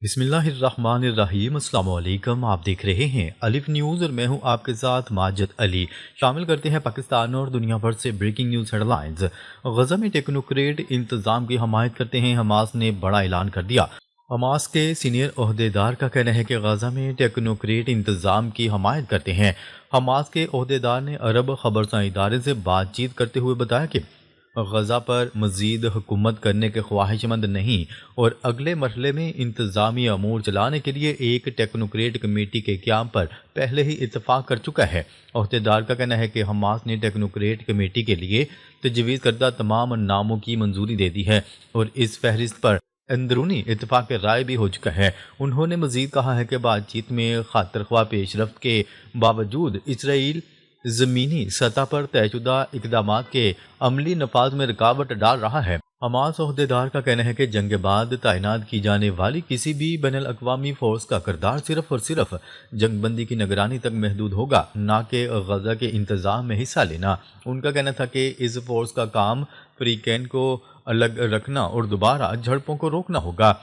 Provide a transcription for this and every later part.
بسم اللہ الرحمن الرحیم۔ السلام علیکم، آپ دیکھ رہے ہیں الف نیوز اور میں ہوں آپ کے ساتھ ماجد علی۔ شامل کرتے ہیں پاکستان اور دنیا بھر سے breaking news headlines. Gaza میں ٹیکنوکریٹ انتظام کی حمایت کرتے ہیں، حماس نے بڑا اعلان کر دیا۔ حماس کے سینئر عہدیدار کا کہنا ہے کہ غزہ میں ٹیکنوکریٹ انتظام کی حمایت کرتے ہیں۔ حماس کے عہدیدار نے عرب خبرساں ادارے سے بات چیت کرتے ہوئے بتایا کہ غزہ پر مزید حکومت کرنے کے خواہش مند نہیں اور اگلے مرحلے میں انتظامی امور چلانے کے لیے ایک ٹیکنوکریٹ کمیٹی کے قیام پر پہلے ہی اتفاق کر چکا ہے۔ عہدیدار کا کہنا ہے کہ حماس نے ٹیکنوکریٹ کمیٹی کے لیے تجویز کردہ تمام ناموں کی منظوری دے دی ہے اور اس فہرست پر اندرونی اتفاق رائے بھی ہو چکا ہے۔ انہوں نے مزید کہا ہے کہ بات چیت میں خاطر خواہ پیش رفت کے باوجود اسرائیل زمینی سطح پر طے شدہ اقدامات کے عملی نفاذ میں رکاوٹ ڈال رہا ہے۔ حماس عہدیدار کا کہنا ہے کہ جنگ بعد تعینات کی جانے والی کسی بھی بین الاقوامی فورس کا کردار صرف اور صرف جنگ بندی کی نگرانی تک محدود ہوگا، نہ کہ غزہ کے انتظام میں حصہ لینا۔ ان کا کہنا تھا کہ اس فورس کا کام فریقین کو الگ رکھنا اور دوبارہ جھڑپوں کو روکنا ہوگا۔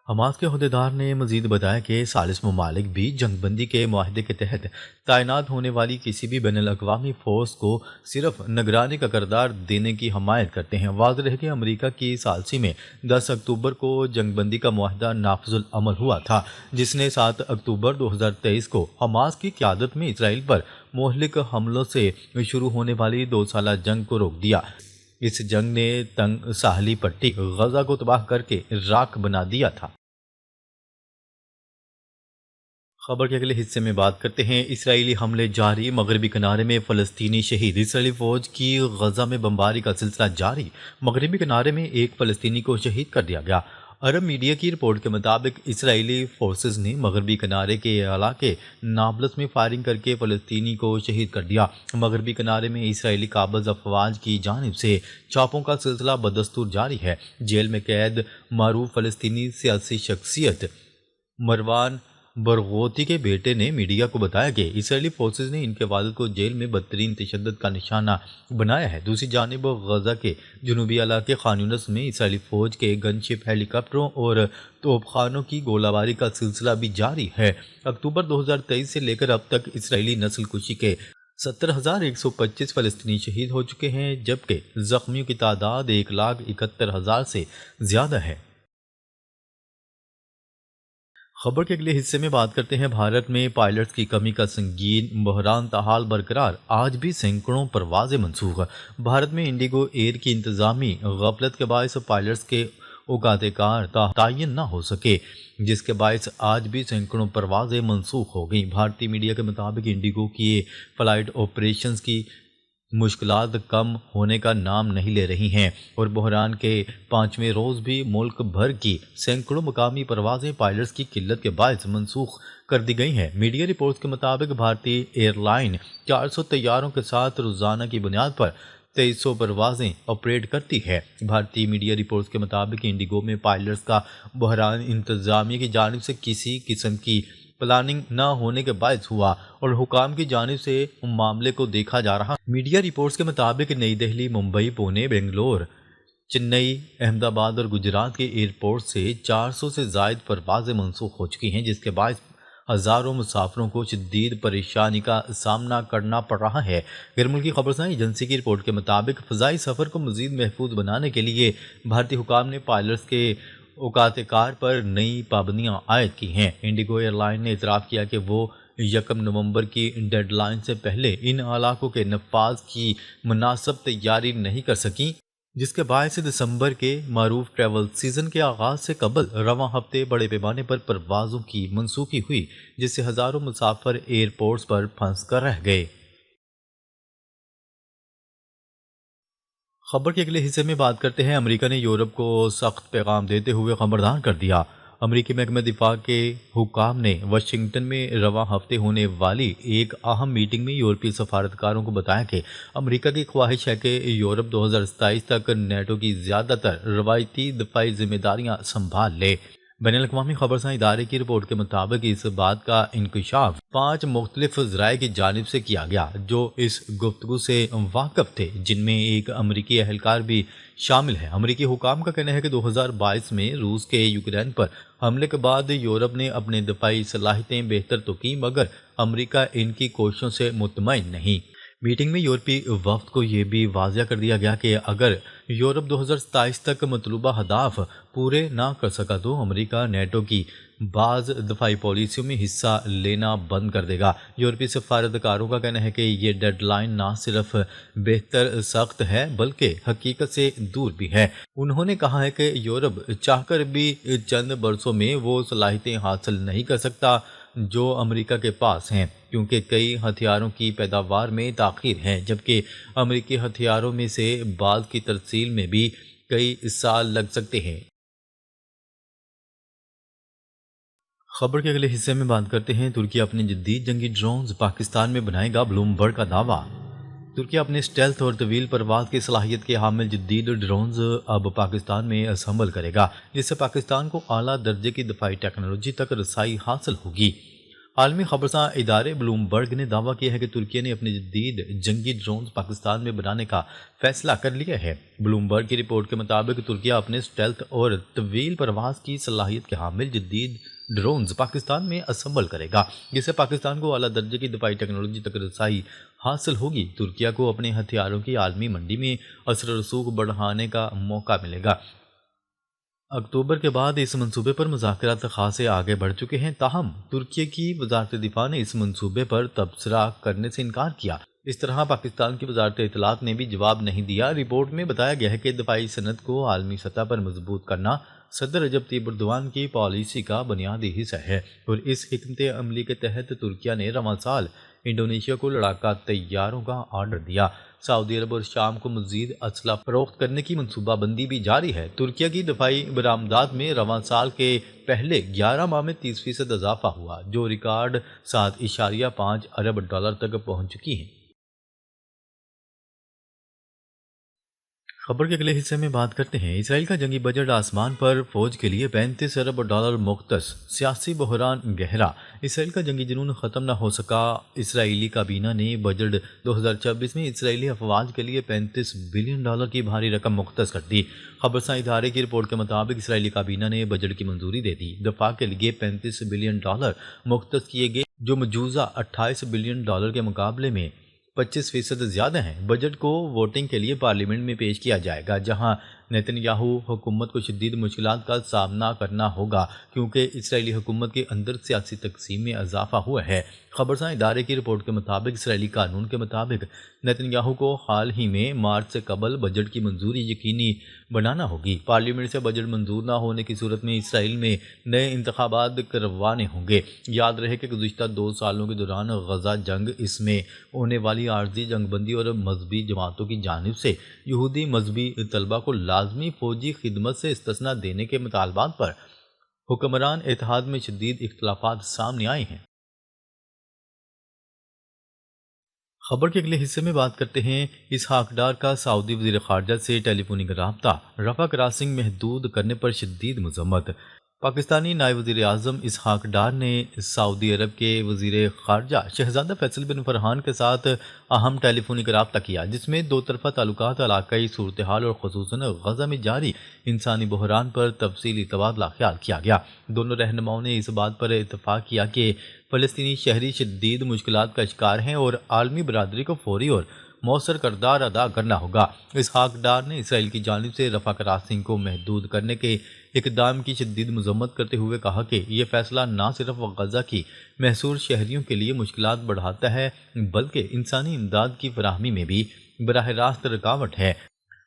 حماس کے عہدیدار نے مزید بتایا کہ ثالث ممالک بھی جنگ بندی کے معاہدے کے تحت تعینات ہونے والی کسی بھی بین الاقوامی فورس کو صرف نگرانی کا کردار دینے کی حمایت کرتے ہیں۔ واضح ہے کہ امریکہ کی ثالثی میں 10 اکتوبر کو جنگ بندی کا معاہدہ نافذ العمل ہوا تھا، جس نے 7 اکتوبر 2023 کو حماس کی قیادت میں اسرائیل پر مہلک حملوں سے شروع ہونے والی 2 سالہ جنگ کو روک دیا۔ اس جنگ نے تنگ ساحلی پٹی غزہ کو تباہ کر کے راکھ بنا دیا تھا۔ خبر کے اگلے حصے میں بات کرتے ہیں۔ اسرائیلی حملے جاری، مغربی کنارے میں فلسطینی شہید۔ اسرائیلی فوج کی غزہ میں بمباری کا سلسلہ جاری، مغربی کنارے میں ایک فلسطینی کو شہید کر دیا گیا۔ عرب میڈیا کی رپورٹ کے مطابق اسرائیلی فورسز نے مغربی کنارے کے علاقے نابلس میں فائرنگ کر کے فلسطینی کو شہید کر دیا۔ مغربی کنارے میں اسرائیلی قابض افواج کی جانب سے چاپوں کا سلسلہ بدستور جاری ہے۔ جیل میں قید معروف فلسطینی سیاسی شخصیت مروان برغوثی کے بیٹے نے میڈیا کو بتایا کہ اسرائیلی فورسز نے ان کے والد کو جیل میں بدترین تشدد کا نشانہ بنایا ہے۔ دوسری جانب غزہ کے جنوبی علاقے خان یونس میں اسرائیلی فوج کے گن شپ ہیلی کاپٹروں اور توپ خانوں کی گولہ باری کا سلسلہ بھی جاری ہے۔ اکتوبر 2023 سے لے کر اب تک اسرائیلی نسل کشی کے 70,125 فلسطینی شہید ہو چکے ہیں، جبکہ زخمیوں کی تعداد 1,71,000 سے زیادہ ہے۔ خبر کے اگلے حصے میں بات کرتے ہیں۔ بھارت میں پائلٹس کی کمی کا سنگین بحران تاحال برقرار، آج بھی سینکڑوں پروازیں منسوخ۔ بھارت میں انڈیگو ایئر کی انتظامی غفلت کے باعث پائلٹس کے اوقات کار تعین نہ ہو سکے، جس کے باعث آج بھی سینکڑوں پروازیں منسوخ ہو گئیں۔ بھارتی میڈیا کے مطابق انڈیگو کی فلائٹ آپریشنز کی مشکلات کم ہونے کا نام نہیں لے رہی ہیں اور بحران کے 5ویں روز بھی ملک بھر کی سینکڑوں مقامی پروازیں پائلٹس کی قلت کے باعث منسوخ کر دی گئی ہیں۔ میڈیا رپورٹس کے مطابق بھارتی ایئر لائن 400 طیاروں کے ساتھ روزانہ کی بنیاد پر 2300 پروازیں آپریٹ کرتی ہے۔ بھارتی میڈیا رپورٹس کے مطابق انڈیگو میں پائلٹس کا بحران انتظامیہ کی جانب سے کسی قسم کی پلاننگ نہ ہونے کے باعث ہوا اور حکام کی جانب سے معاملے کو دیکھا جا رہا۔ میڈیا رپورٹس کے مطابق نئی دہلی، ممبئی، پونے، بنگلور، چنئی، احمد آباد اور گجرات کے ایئرپورٹ سے 400 سے زائد پروازیں منسوخ ہو چکی ہیں، جس کے باعث ہزاروں مسافروں کو شدید پریشانی کا سامنا کرنا پڑ رہا ہے۔ غیر ملکی خبرساں ایجنسی کی رپورٹ کے مطابق فضائی سفر کو مزید محفوظ بنانے کے لیے بھارتی حکام نے پائلٹس کے اوقات کار پر نئی پابندیاں عائد کی ہیں۔ انڈیگو ایئر لائن نے اعتراف کیا کہ وہ 1 نومبر کی ڈیڈ لائن سے پہلے ان علاقوں کے نفاذ کی مناسب تیاری نہیں کر سکیں، جس کے باعث دسمبر کے معروف ٹریول سیزن کے آغاز سے قبل رواں ہفتے بڑے پیمانے پر پروازوں کی منسوخی ہوئی، جس سے ہزاروں مسافر ایئرپورٹس پر پھنس کر رہ گئے۔ خبر کے اگلے حصے میں بات کرتے ہیں۔ امریکہ نے یورپ کو سخت پیغام دیتے ہوئے خبردار کر دیا۔ امریکی محکمہ دفاع کے حکام نے واشنگٹن میں رواں ہفتے ہونے والی ایک اہم میٹنگ میں یورپی سفارتکاروں کو بتایا کہ امریکہ کی خواہش ہے کہ یورپ 2027 تک نیٹو کی زیادہ تر روایتی دفاعی ذمہ داریاں سنبھال لے۔ بین الاقوامی خبرساں ادارے کی رپورٹ کے مطابق اس بات کا انکشاف 5 مختلف ذرائع کی جانب سے کیا گیا جو اس گفتگو سے واقف تھے، جن میں ایک امریکی اہلکار بھی شامل ہے۔ امریکی حکام کا کہنا ہے کہ 2022 میں روس کے یوکرین پر حملے کے بعد یورپ نے اپنے دفاعی صلاحیتیں بہتر تو کی، مگر امریکہ ان کی کوششوں سے مطمئن نہیں۔ میٹنگ میں یورپی وفد کو یہ بھی واضح کر دیا گیا کہ اگر یورپ 2027 تک مطلوبہ اہداف پورے نہ کر سکا تو امریکہ نیٹو کی بعض دفاعی پالیسیوں میں حصہ لینا بند کر دے گا۔ یورپی سفارتکاروں کا کہنا ہے کہ یہ ڈیڈ لائن نہ صرف بہتر سخت ہے بلکہ حقیقت سے دور بھی ہے۔ انہوں نے کہا ہے کہ یورپ چاہ کر بھی چند برسوں میں وہ صلاحیتیں حاصل نہیں کر سکتا جو امریکہ کے پاس ہیں، کیونکہ کئی ہتھیاروں کی پیداوار میں تاخیر ہے، جبکہ امریکی ہتھیاروں میں سے بعض کی ترسیل میں بھی کئی سال لگ سکتے ہیں۔ خبر کے اگلے حصے میں بات کرتے ہیں ترکی اپنے جدید جنگی ڈرونز پاکستان میں بنائے گا، بلومبرگ کا دعویٰ۔ ترکی اپنے اسٹیلتھ اور طویل پرواز کی صلاحیت کے حامل جدید ڈرونز اب پاکستان میں اسمبل کرے گا، جس سے پاکستان کو اعلیٰ درجے کی دفاعی ٹیکنالوجی تک رسائی حاصل ہوگی۔ عالمی خبرساں ادارے بلومبرگ نے دعویٰ کیا ہے کہ ترکی نے اپنے جدید جنگی ڈرونز پاکستان میں بنانے کا فیصلہ کر لیا ہے۔ بلومبرگ کی رپورٹ کے مطابق ترکی اپنے اسٹیلتھ اور طویل پرواز کی صلاحیت کے حامل جدید ڈرونز پاکستان میں اسمبل کرے گا، جس سے پاکستان کو اعلیٰ درجے کی دفاعی ٹیکنالوجی تک رسائی حاصل ہوگی۔ ترکیہ کو اپنے ہتھیاروں کی عالمی منڈی میں اثر و رسوخ بڑھانے کا موقع ملے گا۔ اکتوبر کے بعد اس منصوبے پر مذاکرات خاصے آگے بڑھ چکے ہیں، تاہم ترکی کی وزارت دفاع نے اس منصوبے پر تبصرہ کرنے سے انکار کیا۔ اس طرح پاکستان کی وزارت اطلاعات نے بھی جواب نہیں دیا۔ رپورٹ میں بتایا گیا ہے کہ دفاعی صنعت کو عالمی سطح پر مضبوط کرنا صدر رجب طیب ایردوان کی پالیسی کا بنیادی حصہ ہے، اور اس حکمت عملی کے تحت ترکیہ نے رواں سال انڈونیشیا کو لڑاکا طیاروں کا آرڈر دیا۔ سعودی عرب اور شام کو مزید اسلحہ فروخت کرنے کی منصوبہ بندی بھی جاری ہے۔ ترکیہ کی دفاعی برآمدات میں رواں سال کے پہلے 11 ماہ میں 30% اضافہ ہوا، جو ریکارڈ 7.5 ارب ڈالر تک پہنچ چکی ہے۔ خبر کے اگلے حصے میں بات کرتے ہیں اسرائیل کا جنگی بجٹ آسمان پر، فوج کے لیے 35 ارب ڈالر مختص، سیاسی بحران گہرا۔ اسرائیل کا جنگی جنون ختم نہ ہو سکا۔ اسرائیلی کابینہ نے بجٹ 2026 میں اسرائیلی افواج کے لیے 35 بلین ڈالر کی بھاری رقم مختص کر دی۔ خبرساں ادارے کی رپورٹ کے مطابق اسرائیلی کابینہ نے بجٹ کی منظوری دے دی۔ دفاع کے لیے 35 بلین ڈالر مختص کیے گئے، جو مجوزہ 28 بلین ڈالر کے مقابلے میں 25% زیادہ ہیں۔ بجٹ کو ووٹنگ کے لیے پارلیمنٹ میں پیش کیا جائے گا، جہاں نیتن یاہو حکومت کو شدید مشکلات کا سامنا کرنا ہوگا، کیونکہ اسرائیلی حکومت کے اندر سیاسی تقسیم میں اضافہ ہوا ہے۔ خبرساں ادارے کی رپورٹ کے مطابق اسرائیلی قانون کے مطابق نیتن یاہو کو حال ہی میں مارچ سے قبل بجٹ کی منظوری یقینی بنانا ہوگی۔ پارلیمنٹ سے بجٹ منظور نہ ہونے کی صورت میں اسرائیل میں نئے انتخابات کروانے ہوں گے۔ یاد رہے کہ گزشتہ 2 سالوں کے دوران غزہ جنگ، اس میں ہونے والی عارضی جنگ بندی اور مذہبی جماعتوں کی جانب سے یہودی مذہبی طلبہ کو لازمی فوجی خدمت سے استثناء دینے کے مطالبات پر حکمران اتحاد میں شدید اختلافات سامنے آئے ہیں۔ خبر کے اگلے حصے میں بات کرتے ہیں اسحاق ڈار کا سعودی وزیر خارجہ سے ٹیلی فونک رابطہ، رفح کراسنگ محدود کرنے پر شدید مذمت۔ پاکستانی نائب وزیر اعظم اسحاق ڈار نے سعودی عرب کے وزیر خارجہ شہزادہ فیصل بن فرحان کے ساتھ اہم ٹیلی فونک رابطہ کیا، جس میں دو طرفہ تعلقات، علاقائی صورتحال اور خصوصاً غزہ میں جاری انسانی بحران پر تفصیلی تبادلہ خیال کیا گیا۔ دونوں رہنماؤں نے اس بات پر اتفاق کیا کہ فلسطینی شہری شدید مشکلات کا شکار ہیں اور عالمی برادری کو فوری اور مؤثر کردار ادا کرنا ہوگا۔ اسحاق ڈار نے اسرائیل کی جانب سے رفح کراسنگ کو محدود کرنے کے اقدام کی شدید مذمت کرتے ہوئے کہا کہ یہ فیصلہ نہ صرف غزہ کی محصور شہریوں کے لیے مشکلات بڑھاتا ہے بلکہ انسانی امداد کی فراہمی میں بھی براہ راست رکاوٹ ہے۔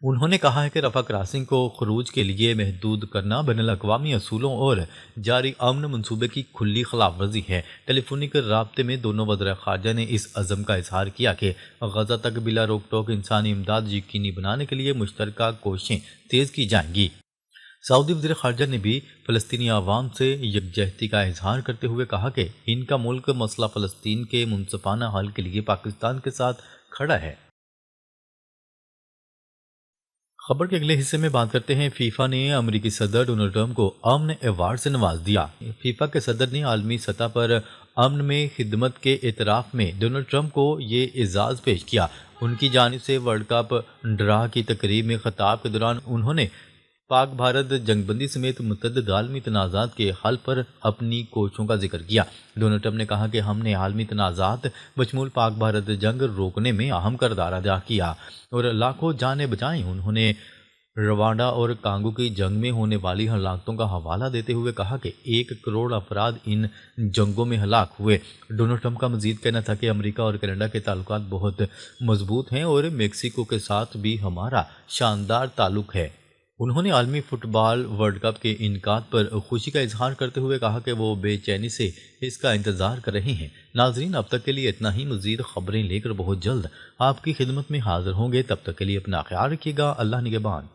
انہوں نے کہا ہے کہ رفح کراسنگ کو خروج کے لیے محدود کرنا بین الاقوامی اصولوں اور جاری امن منصوبے کی کھلی خلاف ورزی ہے۔ ٹیلی فونک رابطے میں دونوں وزراء خارجہ نے اس عزم کا اظہار کیا کہ غزہ تک بلا روک ٹوک انسانی امداد یقینی بنانے کے لیے مشترکہ کوششیں تیز کی جائیں گی۔ سعودی وزیر خارجہ نے بھی فلسطینی عوام سے یکجہتی کا اظہار کرتے ہوئے کہا کہ ان کا ملک مسئلہ فلسطین کے منصفانہ حل کے لیے پاکستان کے ساتھ کھڑا ہے۔ خبر کے اگلے حصے میں بات کرتے ہیں فیفا نے امریکی صدر ڈونلڈ ٹرمپ کو امن ایوارڈ سے نواز دیا۔ فیفا کے صدر نے عالمی سطح پر امن میں خدمت کے اعتراف میں ڈونلڈ ٹرمپ کو یہ اعزاز پیش کیا۔ ان کی جانب سے ورلڈ کپ ڈرا کی تقریب میں خطاب کے دوران انہوں نے پاک بھارت جنگ بندی سمیت متعدد عالمی تنازعات کے حل پر اپنی کوششوں کا ذکر کیا۔ ڈونلڈ ٹرمپ نے کہا کہ ہم نے عالمی تنازعات بشمول پاک بھارت جنگ روکنے میں اہم کردار ادا کیا اور لاکھوں جانیں بچائیں۔ انہوں نے روانڈا اور کانگو کی جنگ میں ہونے والی ہلاکتوں کا حوالہ دیتے ہوئے کہا کہ 1 کروڑ افراد ان جنگوں میں ہلاک ہوئے۔ ڈونلڈ ٹرمپ کا مزید کہنا تھا کہ امریکہ اور کینیڈا کے تعلقات بہت مضبوط ہیں اور میکسیکو کے ساتھ بھی ہمارا شاندار تعلق ہے۔ انہوں نے عالمی فٹ بال ورلڈ کپ کے انعقاد پر خوشی کا اظہار کرتے ہوئے کہا کہ وہ بے چینی سے اس کا انتظار کر رہے ہیں۔ ناظرین، اب تک کے لیے اتنا ہی۔ مزید خبریں لے کر بہت جلد آپ کی خدمت میں حاضر ہوں گے۔ تب تک کے لیے اپنا خیال رکھیے گا۔ اللہ نگہبان۔